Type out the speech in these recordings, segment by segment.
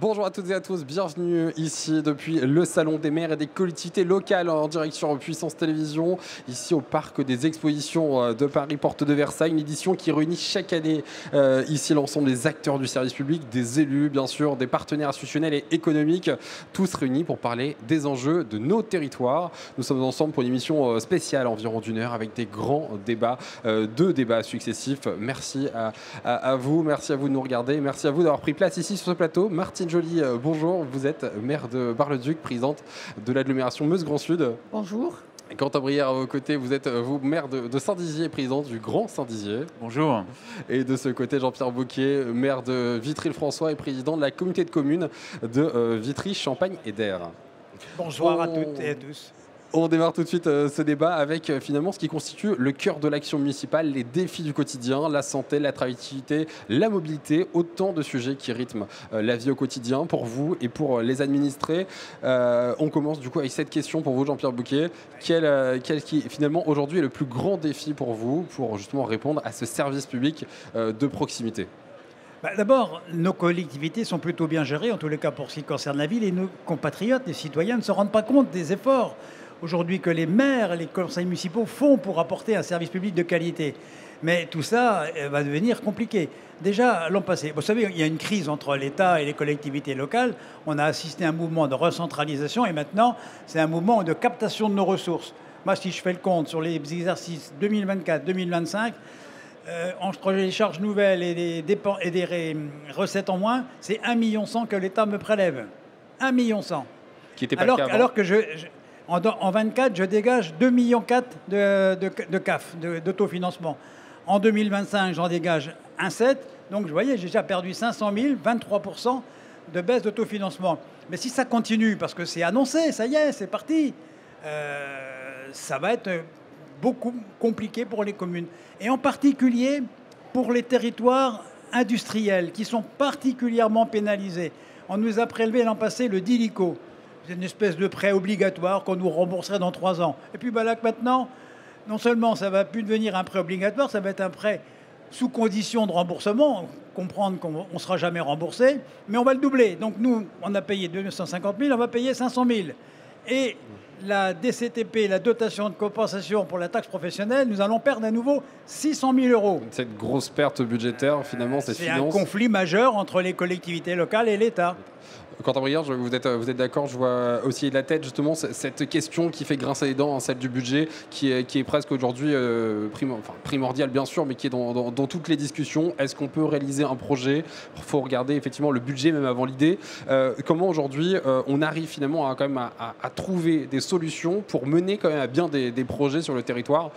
Bonjour à toutes et à tous, bienvenue ici depuis le Salon des maires et des collectivités locales en direct sur Puissance Télévision, ici au Parc des Expositions de Paris, Porte de Versailles, une édition qui réunit chaque année ici l'ensemble des acteurs du service public, des élus bien sûr, des partenaires institutionnels et économiques, tous réunis pour parler des enjeux de nos territoires. Nous sommes ensemble pour une émission spéciale environ d'une heure avec des grands débats, deux débats successifs. Merci à vous de nous regarder, merci à vous d'avoir pris place ici sur ce plateau. Martine Joly, bonjour, vous êtes maire de Bar-le-Duc, présidente de l'agglomération Meuse-Grand Sud. Bonjour. Quentin Brière à vos côtés, vous êtes vous maire de Saint-Dizier, président du Grand Saint-Dizier. Bonjour. Et de ce côté, Jean-Pierre Bouquet, maire de Vitry-le-François et président de la communauté de communes de Vitry, Champagne et d'Air. Bonsoir à toutes et à tous. On démarre tout de suite ce débat avec finalement ce qui constitue le cœur de l'action municipale, les défis du quotidien, la santé, l'attractivité, la mobilité, autant de sujets qui rythment la vie au quotidien pour vous et pour les administrés. On commence du coup avec cette question pour vous, Jean-Pierre Bouquet. Quel qui finalement aujourd'hui est le plus grand défi pour vous pour justement répondre à ce service public de proximité? D'abord, nos collectivités sont plutôt bien gérées, en tous les cas pour ce qui concerne la ville, et nos compatriotes, les citoyens, ne se rendent pas compte des efforts aujourd'hui que les maires et les conseils municipaux font pour apporter un service public de qualité. Mais tout ça va devenir compliqué. Déjà, l'an passé, vous savez, il y a une crise entre l'État et les collectivités locales. On a assisté à un mouvement de recentralisation et maintenant, c'est un mouvement de captation de nos ressources. Moi, si je fais le compte sur les exercices 2024-2025, entre les charges nouvelles et des dépenses et des recettes en moins, c'est 1,1 million que l'État me prélève. 1,1 million. Qui était pas le cas avant. Alors que en 24, je dégage 2,4 millions de CAF, d'autofinancement. En 2025, j'en dégage 1,7. Donc, vous voyez, j'ai déjà perdu 500 000, 23% de baisse d'autofinancement. Mais si ça continue, parce que c'est annoncé, ça y est, c'est parti, ça va être beaucoup compliqué pour les communes. Et en particulier pour les territoires industriels, qui sont particulièrement pénalisés. On nous a prélevé l'an passé le DILICO. C'est une espèce de prêt obligatoire qu'on nous rembourserait dans 3 ans. Et puis là, maintenant, non seulement ça ne va plus devenir un prêt obligatoire, ça va être un prêt sous condition de remboursement, comprendre qu'on ne sera jamais remboursé, mais on va le doubler. Donc nous, on a payé 250 000, on va payer 500 000. Et la DCTP, la dotation de compensation pour la taxe professionnelle, nous allons perdre à nouveau 600 000 euros. Cette grosse perte budgétaire, finalement, c'est un conflit majeur entre les collectivités locales et l'État. Quentin Brière, vous êtes d'accord, je vois aussi de la tête justement cette question qui fait grincer les dents, celle du budget, qui est presque aujourd'hui primordiale bien sûr, mais qui est dans toutes les discussions. Est-ce qu'on peut réaliser un projet? Il faut regarder effectivement le budget même avant l'idée. Comment aujourd'hui on arrive finalement à trouver des solutions pour mener quand même à bien des projets sur le territoire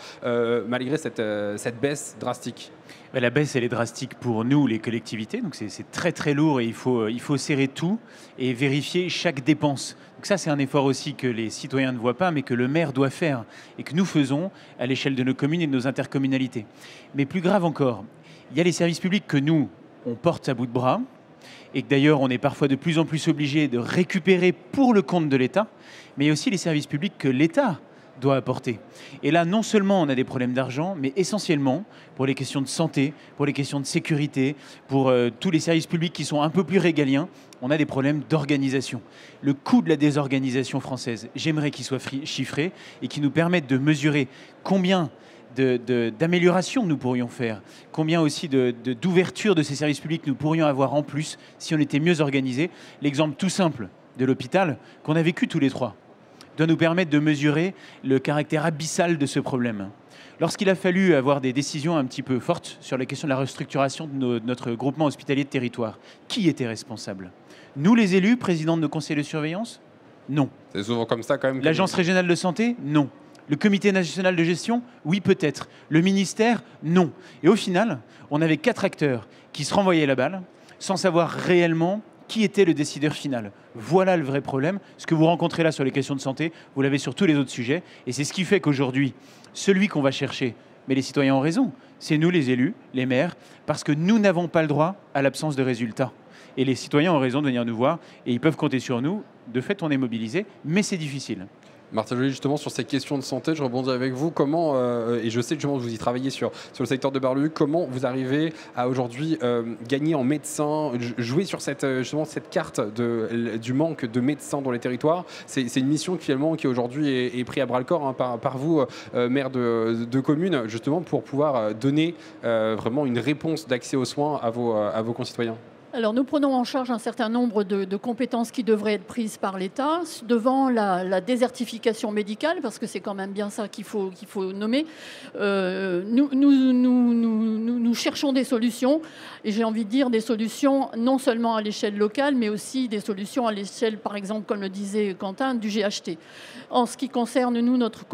malgré cette baisse drastique? La baisse, elle est drastique pour nous, les collectivités. Donc c'est très très lourd et il faut serrer tout et vérifier chaque dépense. Donc ça, c'est un effort aussi que les citoyens ne voient pas, mais que le maire doit faire et que nous faisons à l'échelle de nos communes et de nos intercommunalités. Mais plus grave encore, il y a les services publics que nous, on porte à bout de bras et que d'ailleurs, on est parfois de plus en plus obligé de récupérer pour le compte de l'État, mais il y a aussi les services publics que l'État doit apporter. Et là, non seulement on a des problèmes d'argent, mais essentiellement pour les questions de santé, pour les questions de sécurité, pour tous les services publics qui sont un peu plus régaliens, on a des problèmes d'organisation. Le coût de la désorganisation française, j'aimerais qu'il soit chiffré et qu'il nous permette de mesurer combien d'améliorations nous pourrions faire, combien aussi d'ouverture de ces services publics nous pourrions avoir en plus si on était mieux organisé. L'exemple tout simple de l'hôpital qu'on a vécu tous les trois doit nous permettre de mesurer le caractère abyssal de ce problème. Lorsqu'il a fallu avoir des décisions un petit peu fortes sur la question de la restructuration de notre groupement hospitalier de territoire, qui était responsable? Nous, les élus, présidents de nos conseils de surveillance? Non. C'est souvent comme ça quand même. L'Agence régionale de santé? Non. Le comité national de gestion? Oui, peut-être. Le ministère? Non. Et au final, on avait 4 acteurs qui se renvoyaient la balle sans savoir réellement qui était le décideur final. Voilà le vrai problème. Ce que vous rencontrez là sur les questions de santé, vous l'avez sur tous les autres sujets. Et c'est ce qui fait qu'aujourd'hui, celui qu'on va chercher, mais les citoyens ont raison, c'est nous les élus, les maires, parce que nous n'avons pas le droit à l'absence de résultats. Et les citoyens ont raison de venir nous voir et ils peuvent compter sur nous. De fait, on est mobilisés, mais c'est difficile. Martin Joly, justement, sur ces questions de santé, je rebondis avec vous. Comment, et je sais que justement, vous y travaillez sur le secteur de Bar-le-Duc, comment vous arrivez à aujourd'hui gagner en médecins, jouer sur justement cette carte du manque de médecins dans les territoires? C'est une mission qui, finalement, qui aujourd'hui est prise à bras-le-corps hein, par vous, maire de commune, justement, pour pouvoir donner vraiment une réponse d'accès aux soins à vos concitoyens. Alors nous prenons en charge un certain nombre de compétences qui devraient être prises par l'État devant la désertification médicale, parce que c'est quand même bien ça qu'il faut nommer. Nous cherchons des solutions, et j'ai envie de dire des solutions non seulement à l'échelle locale, mais aussi des solutions à l'échelle, par exemple, comme le disait Quentin, du GHT. En ce qui concerne, nous, notre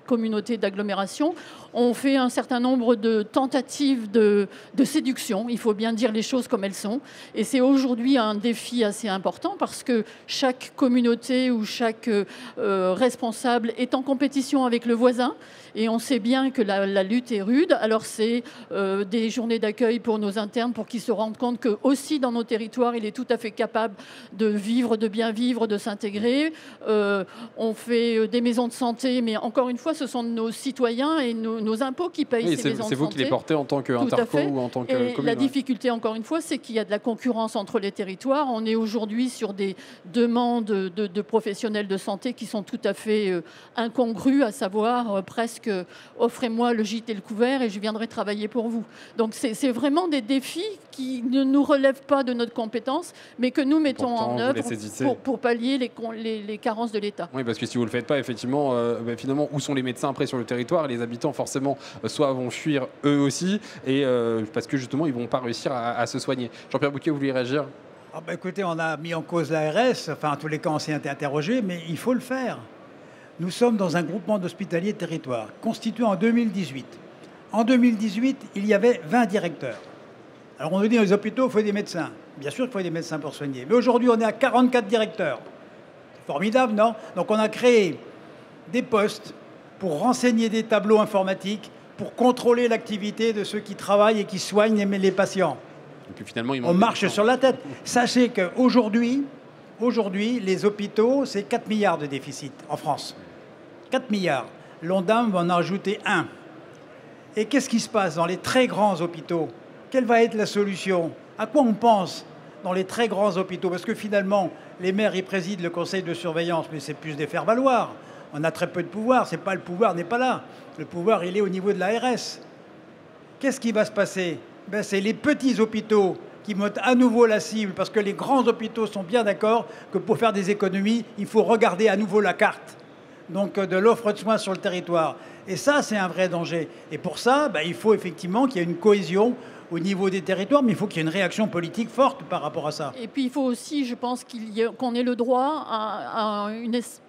communauté d'agglomération, on fait un certain nombre de tentatives de séduction. Il faut bien dire les choses comme elles sont. Et c'est aujourd'hui un défi assez important parce que chaque communauté ou chaque responsable est en compétition avec le voisin. Et on sait bien que la lutte est rude. Alors c'est des journées d'accueil pour nos internes pour qu'ils se rendent compte que aussi dans nos territoires, il est tout à fait capable de vivre, de bien vivre, de s'intégrer. On fait des maisons de santé, mais encore une fois, ce sont nos citoyens et nos impôts qui payent ces maisons de santé. C'est vous qui les portez en tant qu'interco ou en tant que commune. La difficulté, encore une fois, c'est qu'il y a de la concurrence entre les territoires. On est aujourd'hui sur des demandes de professionnels de santé qui sont tout à fait incongrues, à savoir presque offrez-moi le gîte et le couvert et je viendrai travailler pour vous. Donc c'est vraiment des défis qui ne nous relèvent pas de notre compétence, mais que nous mettons en œuvre pour pallier les carences de l'État. Oui, parce que si vous ne le faites pas, effectivement, finalement, où sont les médecins après sur le territoire? Les habitants, forcément, soit vont fuir eux aussi, et parce que justement, ils ne vont pas réussir à se soigner. Jean-Pierre Bouquet, vous voulez réagir? Écoutez, on a mis en cause l'ARS, enfin, en tous les cas, on s'est interrogé, mais il faut le faire. Nous sommes dans un groupement d'hospitaliers de territoire, constitué en 2018. En 2018, il y avait 20 directeurs. Alors on nous dit dans les hôpitaux, il faut des médecins. Bien sûr qu'il faut des médecins pour soigner. Mais aujourd'hui, on est à 44 directeurs. C'est formidable, non? Donc on a créé des postes pour renseigner des tableaux informatiques, pour contrôler l'activité de ceux qui travaillent et qui soignent les patients. Et puis finalement, on marche sur la tête. Sachez qu'aujourd'hui, les hôpitaux, c'est 4 milliards de déficit en France. 4 milliards. L'ONDAM va en ajouter 1. Et qu'est-ce qui se passe dans les très grands hôpitaux? Quelle va être la solution? À quoi on pense dans les très grands hôpitaux? Parce que finalement, les maires, ils président le conseil de surveillance, mais c'est plus des faire-valoir. On a très peu de pouvoir. Le pouvoir n'est pas là. Le pouvoir, il est au niveau de l'ARS. Qu'est-ce qui va se passer? C'est les petits hôpitaux qui vont à nouveau la cible, parce que les grands hôpitaux sont bien d'accord que pour faire des économies, il faut regarder à nouveau la carte donc de l'offre de soins sur le territoire. Et ça, c'est un vrai danger. Et pour ça, il faut effectivement qu'il y ait une cohésion au niveau des territoires, mais il faut qu'il y ait une réaction politique forte par rapport à ça. Et puis il faut aussi, je pense, qu'on ait le droit à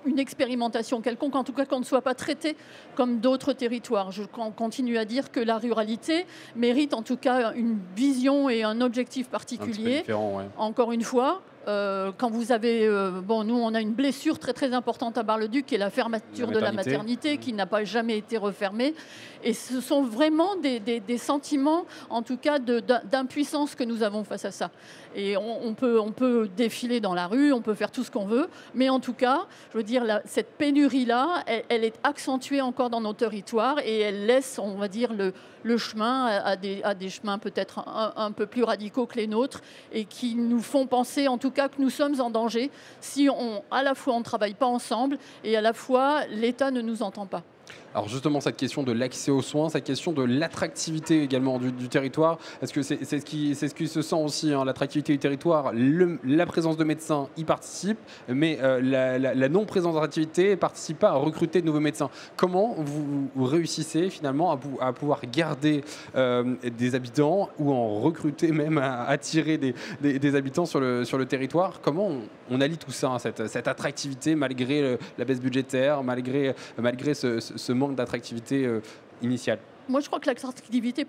une expérimentation quelconque, en tout cas qu'on ne soit pas traité comme d'autres territoires. Je continue à dire que la ruralité mérite en tout cas une vision et un objectif particulier. Ouais. Encore une fois, quand vous avez... nous, on a une blessure très très importante à Bar-le-Duc, qui est la fermeture de la maternité, qui n'a pas jamais été refermée. Et ce sont vraiment des sentiments, en tout cas, d'impuissance que nous avons face à ça. Et on peut défiler dans la rue, on peut faire tout ce qu'on veut, mais en tout cas, je veux dire, cette pénurie-là, elle est accentuée encore dans nos territoires et elle laisse, on va dire, le chemin à des chemins peut-être un peu plus radicaux que les nôtres et qui nous font penser, en tout cas, que nous sommes en danger si à la fois on ne travaille pas ensemble et à la fois l'État ne nous entend pas. Alors justement, cette question de l'accès aux soins, cette question de l'attractivité également du territoire, est-ce que c'est ce qui se sent aussi, hein, l'attractivité du territoire, la présence de médecins y participe, mais la non-présence d'attractivité ne participe pas à recruter de nouveaux médecins. Comment vous réussissez finalement à pouvoir garder des habitants ou en recruter même, à attirer des habitants sur le territoire? Comment on allie tout ça, hein, cette attractivité malgré la baisse budgétaire, malgré ce manque d'attractivité initiale? Moi, je crois que l'attractivité,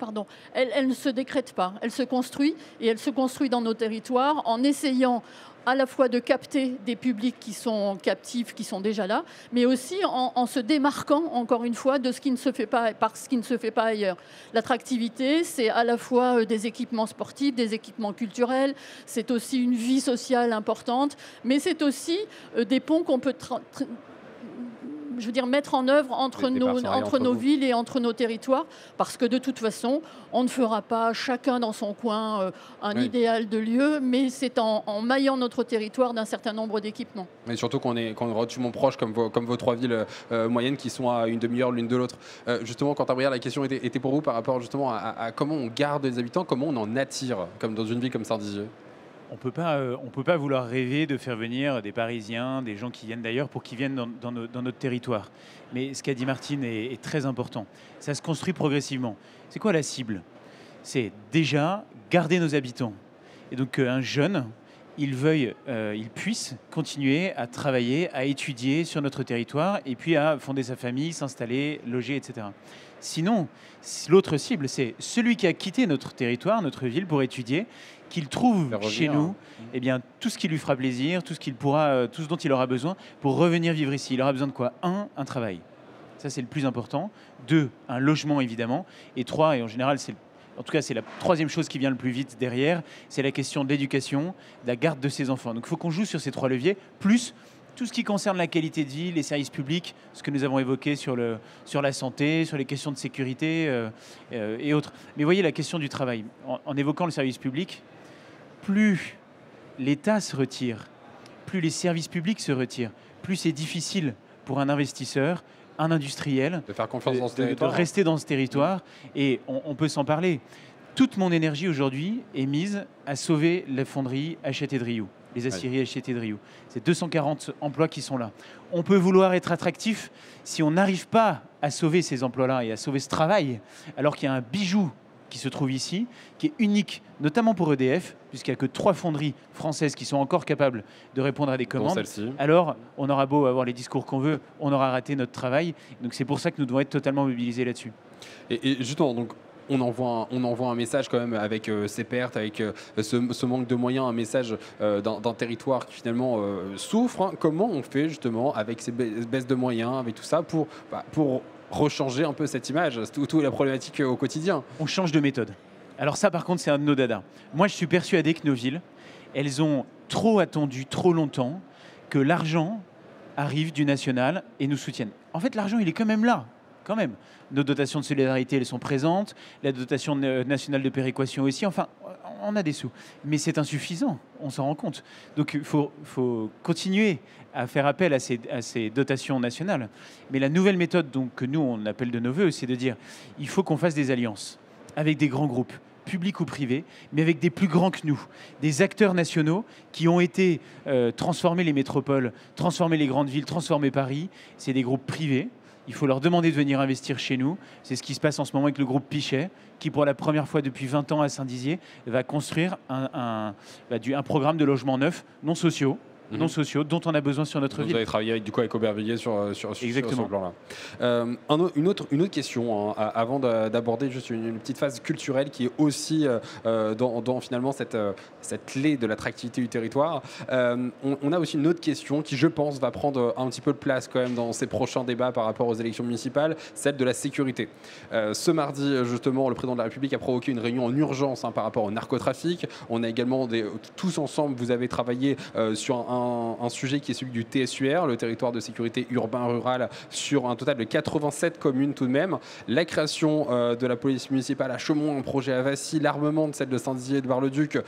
elle ne se décrète pas. Elle se construit, et elle se construit dans nos territoires en essayant à la fois de capter des publics qui sont captifs, qui sont déjà là, mais aussi en se démarquant, encore une fois, de ce qui ne se fait pas, parce qu'il ne se fait pas ailleurs. L'attractivité, c'est à la fois des équipements sportifs, des équipements culturels, c'est aussi une vie sociale importante, mais c'est aussi des ponts qu'on peut je veux dire, mettre en œuvre entre nos villes et entre nos territoires, parce que de toute façon, on ne fera pas chacun dans son coin un idéal de lieu, mais c'est en maillant notre territoire d'un certain nombre d'équipements. Mais surtout qu'on est relativement proches, comme vos 3 villes moyennes qui sont à une demi-heure l'une de l'autre. Justement, Quentin Briard, la question était pour vous par rapport justement à comment on garde les habitants, comment on en attire, comme dans une ville comme Saint-Dizier. On peut pas vouloir rêver de faire venir des Parisiens, des gens qui viennent d'ailleurs pour qu'ils viennent dans notre territoire. Mais ce qu'a dit Martine est très important. Ça se construit progressivement. C'est quoi la cible? C'est déjà garder nos habitants. Et donc un jeune, il puisse continuer à travailler, à étudier sur notre territoire et puis à fonder sa famille, s'installer, loger, etc. Sinon, l'autre cible, c'est celui qui a quitté notre territoire, notre ville pour étudier, qu'il trouve chez nous tout ce qui lui fera plaisir, tout ce dont il aura besoin pour revenir vivre ici. Il aura besoin de quoi? 1, un travail. Ça, c'est le plus important. 2, un logement, évidemment. Et 3, et en général, c'est la troisième chose qui vient le plus vite derrière, c'est la question de l'éducation, de la garde de ses enfants. Donc il faut qu'on joue sur ces 3 leviers, plus tout ce qui concerne la qualité de vie, les services publics, ce que nous avons évoqué sur la santé, sur les questions de sécurité et autres. Mais voyez la question du travail. En évoquant le service public, plus l'État se retire, plus les services publics se retirent, plus c'est difficile pour un investisseur, un industriel, de faire confiance dans ce territoire, de rester dans ce territoire. Et on peut s'en parler. Toute mon énergie aujourd'hui est mise à sauver la fonderie Hachette-Driou, les aciéries Hachette-Driou. C'est 240 emplois qui sont là. On peut vouloir être attractif si on n'arrive pas à sauver ces emplois-là et à sauver ce travail, alors qu'il y a un bijou qui se trouve ici, qui est unique, notamment pour EDF, puisqu'il n'y a que 3 fonderies françaises qui sont encore capables de répondre à des commandes. Alors, on aura beau avoir les discours qu'on veut, on aura raté notre travail. Donc c'est pour ça que nous devons être totalement mobilisés là-dessus. Et justement, donc, on envoie un message quand même avec ces pertes, avec ce manque de moyens, un message d'un territoire qui finalement souffre. Hein. Comment on fait justement avec ces baisses de moyens, avec tout ça, pour rechanger un peu cette image, toute la problématique au quotidien? On change de méthode. Alors ça, par contre, c'est un de nos dadas. Moi, je suis persuadé que nos villes, elles ont trop attendu, trop longtemps, que l'argent arrive du national et nous soutienne. En fait, l'argent, il est quand même là. Quand même. Nos dotations de solidarité, elles sont présentes. La dotation nationale de péréquation aussi. Enfin, on a des sous. Mais c'est insuffisant, on s'en rend compte. Donc, il faut continuer à faire appel à ces dotations nationales. Mais la nouvelle méthode que nous, on appelle de nos voeux, c'est de dire il faut qu'on fasse des alliances avec des grands groupes, publics ou privés, mais avec des plus grands que nous, des acteurs nationaux qui ont été transformer les métropoles, transformer les grandes villes, transformer Paris. C'est des groupes privés. Il faut leur demander de venir investir chez nous. C'est ce qui se passe en ce moment avec le groupe Pichet, qui pour la première fois depuis 20 ans à Saint-Dizier va construire un programme de logements neufs non sociaux, dont on a besoin sur notre ville. Vous avez travaillé avec Aubervilliers sur ce plan-là. Une autre question, hein, avant d'aborder juste une petite phase culturelle qui est aussi dans finalement cette clé de l'attractivité du territoire. On a aussi une autre question qui, je pense, va prendre un petit peu de place quand même dans ces prochains débats par rapport aux élections municipales, celle de la sécurité. Ce mardi, justement, le président de la République a provoqué une réunion en urgence par rapport au narcotrafic. On a également, tous ensemble, vous avez travaillé sur un sujet qui est celui du TSUR, le territoire de sécurité urbain-rural, sur un total de 87 communes tout de même. La création de la police municipale à Chaumont, un projet à Vassy, l'armement de celle de Saint-Dizier et de Bar-le-Duc,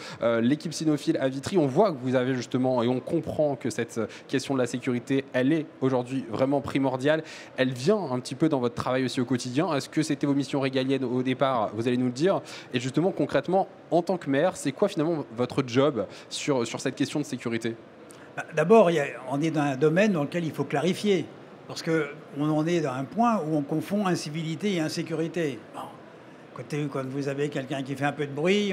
l'équipe cynophile à Vitry. On voit que vous avez justement, et on comprend que cette question de la sécurité, elle est aujourd'hui vraiment primordiale. Elle vient un petit peu dans votre travail aussi au quotidien. Est-ce que c'était vos missions régaliennes au départ? Vous allez nous le dire. Et justement, concrètement, en tant que maire, c'est quoi finalement votre job sur cette question de sécurité? D'abord, on est dans un domaine dans lequel il faut clarifier, parce qu'on en est dans un point où on confond incivilité et insécurité. Quand vous avez quelqu'un qui fait un peu de bruit,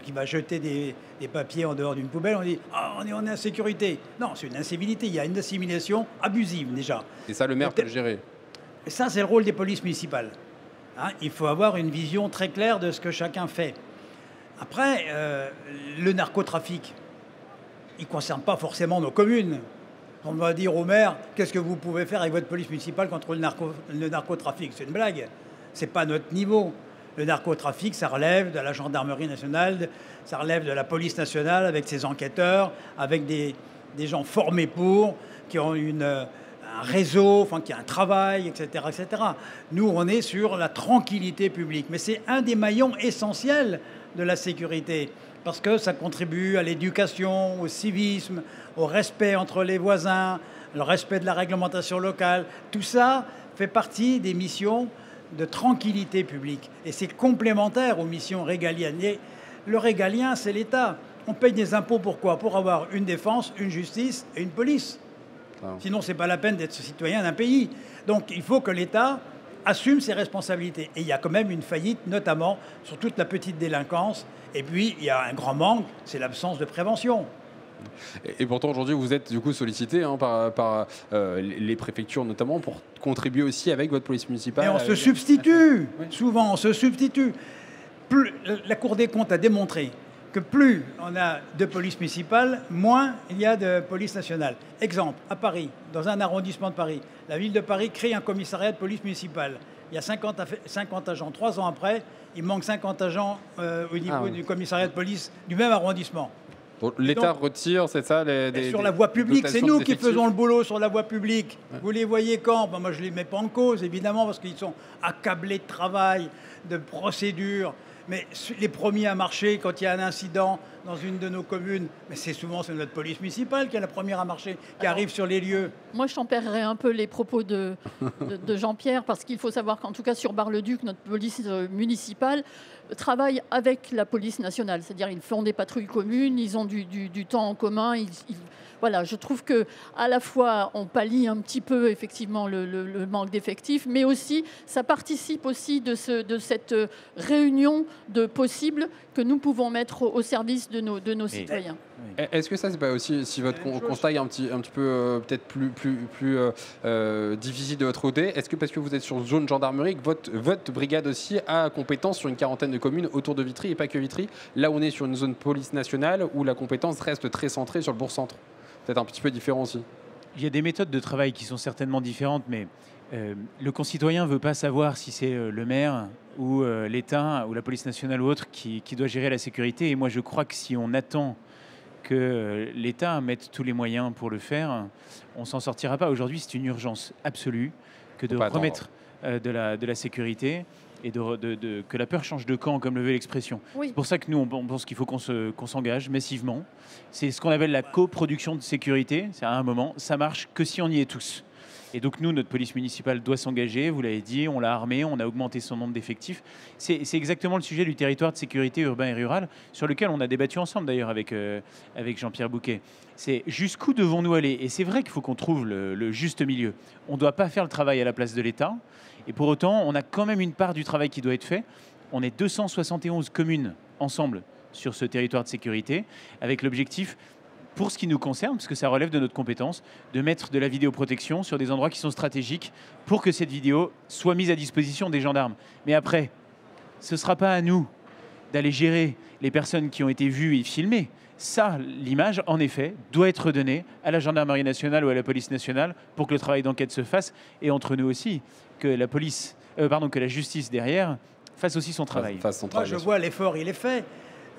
qui va jeter des papiers en dehors d'une poubelle, on dit « on est en insécurité ». Non, c'est une incivilité, il y a une assimilation abusive déjà. Et ça, le maire peut le gérer. Et ça, c'est le rôle des polices municipales. Il faut avoir une vision très claire de ce que chacun fait. Après, le narcotrafic, il ne concerne pas forcément nos communes. On va dire au maire, qu'est-ce que vous pouvez faire avec votre police municipale contre le narcotrafic? C'est une blague. Ce n'est pas notre niveau. Le narcotrafic, ça relève de la gendarmerie nationale, ça relève de la police nationale avec ses enquêteurs, avec des gens formés qui ont un réseau, enfin, qu'il y a un travail, etc., etc. Nous, on est sur la tranquillité publique. Mais c'est un des maillons essentiels de la sécurité, parce que ça contribue à l'éducation, au civisme, au respect entre les voisins, le respect de la réglementation locale. Tout ça fait partie des missions de tranquillité publique. Et c'est complémentaire aux missions régaliennes. Et le régalien, c'est l'État. On paye des impôts pourquoi? Pour avoir une défense, une justice et une police. Sinon, ce n'est pas la peine d'être citoyen d'un pays. Donc, il faut que l'État assume ses responsabilités. Et il y a quand même une faillite, notamment sur toute la petite délinquance. Et puis, il y a un grand manque, c'est l'absence de prévention. Et pourtant, aujourd'hui, vous êtes du coup sollicité par les préfectures, notamment, pour contribuer aussi avec votre police municipale. Et on se substitue. Souvent, on se substitue. La Cour des comptes a démontré que plus on a de police municipale, moins il y a de police nationale. Exemple, à Paris, dans un arrondissement de Paris, la ville de Paris crée un commissariat de police municipale. Il y a 50 agents. 3 ans après, il manque 50 agents au niveau du commissariat de police du même arrondissement. L'État retire, c'est ça sur la voie publique, c'est nous qui faisons le boulot sur la voie publique. Ouais. Vous les voyez quand? Moi, je ne les mets pas en cause, évidemment, parce qu'ils sont accablés de travail, de procédures. Mais les premiers à marcher quand il y a un incident dans une de nos communes, mais c'est notre police municipale qui est la première à marcher, qui arrive sur les lieux. Moi, je tempérerai un peu les propos de Jean-Pierre, parce qu'il faut savoir qu'en tout cas sur Bar-le-Duc, notre police municipale travaille avec la police nationale. C'est-à-dire ils font des patrouilles communes, ils ont du temps en commun. Voilà, je trouve que à la fois on pallie un petit peu effectivement le manque d'effectifs, mais aussi ça participe aussi de cette réunion de possibles que nous pouvons mettre au service de nos citoyens. Est-ce que ça, c'est pas aussi, si votre constat est un petit peu peut-être plus difficile de votre côté, est-ce que parce que vous êtes sur zone gendarmerie, que votre brigade aussi a compétence sur une quarantaine de communes autour de Vitry et pas que Vitry, là on est sur une zone police nationale où la compétence reste très centrée sur le bourg-centre? Peut-être un petit peu différent aussi. Il y a des méthodes de travail qui sont certainement différentes, mais le concitoyen ne veut pas savoir si c'est le maire ou l'État ou la police nationale ou autre qui doit gérer la sécurité. Et moi, je crois que si on attend que l'État mette tous les moyens pour le faire, on ne s'en sortira pas. Aujourd'hui, c'est une urgence absolue que de remettre de la sécurité et que la peur change de camp, comme le veut l'expression. Oui. C'est pour ça que nous, on pense qu'il faut qu'on s'engage massivement. C'est ce qu'on appelle la coproduction de sécurité. C'est à un moment, ça marche que si on y est tous. Et donc nous, notre police municipale doit s'engager, vous l'avez dit, on l'a armée, on a augmenté son nombre d'effectifs. C'est exactement le sujet du territoire de sécurité urbain et rural, sur lequel on a débattu ensemble d'ailleurs avec Jean-Pierre Bouquet. C'est jusqu'où devons-nous aller? Et c'est vrai qu'il faut qu'on trouve le juste milieu. On ne doit pas faire le travail à la place de l'État, et pour autant, on a quand même une part du travail qui doit être fait. On est 271 communes ensemble sur ce territoire de sécurité, avec l'objectif, pour ce qui nous concerne, parce que ça relève de notre compétence, de mettre de la vidéoprotection sur des endroits qui sont stratégiques pour que cette vidéo soit mise à disposition des gendarmes. Mais après, ce ne sera pas à nous d'aller gérer les personnes qui ont été vues et filmées. Ça, l'image, en effet, doit être donnée à la gendarmerie nationale ou à la police nationale pour que le travail d'enquête se fasse, et entre nous aussi, que la justice derrière fasse aussi son travail. Moi, je vois l'effort, il est fait.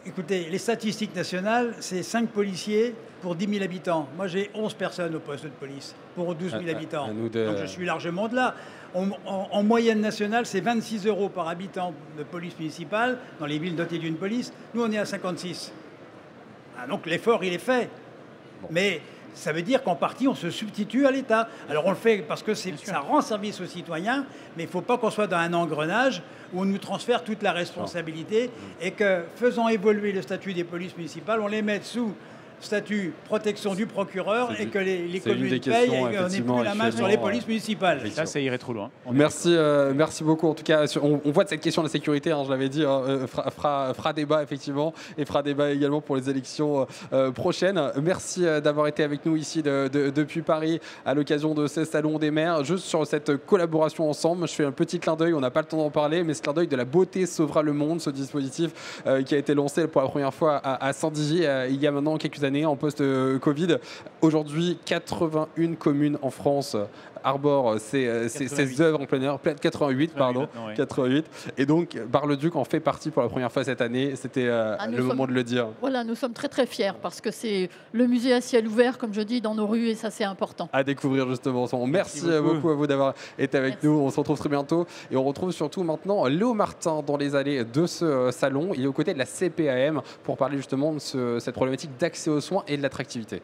Écoutez, les statistiques nationales, c'est 5 policiers pour 10 000 habitants. Moi, j'ai 11 personnes au poste de police pour 12 000 habitants. Donc, je suis largement de là. En moyenne nationale, c'est 26 € par habitant de police municipale dans les villes dotées d'une police. Nous, on est à 56. Donc, l'effort, il est fait. Bon. Mais ça veut dire qu'en partie, on se substitue à l'État. Alors, on le fait parce que ça rend service aux citoyens, mais il ne faut pas qu'on soit dans un engrenage où on nous transfère toute la responsabilité et que, faisant évoluer le statut des polices municipales, on les mette sous statut protection du procureur et que les communes payent et qu'on n'ait plus la main sur les polices municipales. Ça irait trop loin. Merci beaucoup. En tout cas, on voit que cette question de la sécurité, je l'avais dit, fera débat effectivement et fera débat également pour les élections prochaines. Merci d'avoir été avec nous ici depuis Paris à l'occasion de ce salon des maires. Juste sur cette collaboration ensemble, je fais un petit clin d'œil, on n'a pas le temps d'en parler, mais ce clin d'œil de la beauté sauvera le monde, ce dispositif qui a été lancé pour la première fois à Saint-Dizier il y a maintenant quelques années en post-Covid. Aujourd'hui, 81 communes en France arbore ses œuvres en plein air, 88, pardon, 88. Et donc, Bar-le-Duc en fait partie pour la première fois cette année. C'était le moment de le dire. Voilà, nous sommes très très fiers parce que c'est le musée à ciel ouvert, comme je dis, dans nos rues et ça c'est important. À découvrir justement. Merci beaucoup à vous d'avoir été avec nous. On se retrouve très bientôt et on retrouve surtout maintenant Léo Martin dans les allées de ce salon. Il est aux côtés de la CPAM pour parler justement de cette problématique d'accès aux soins et de l'attractivité.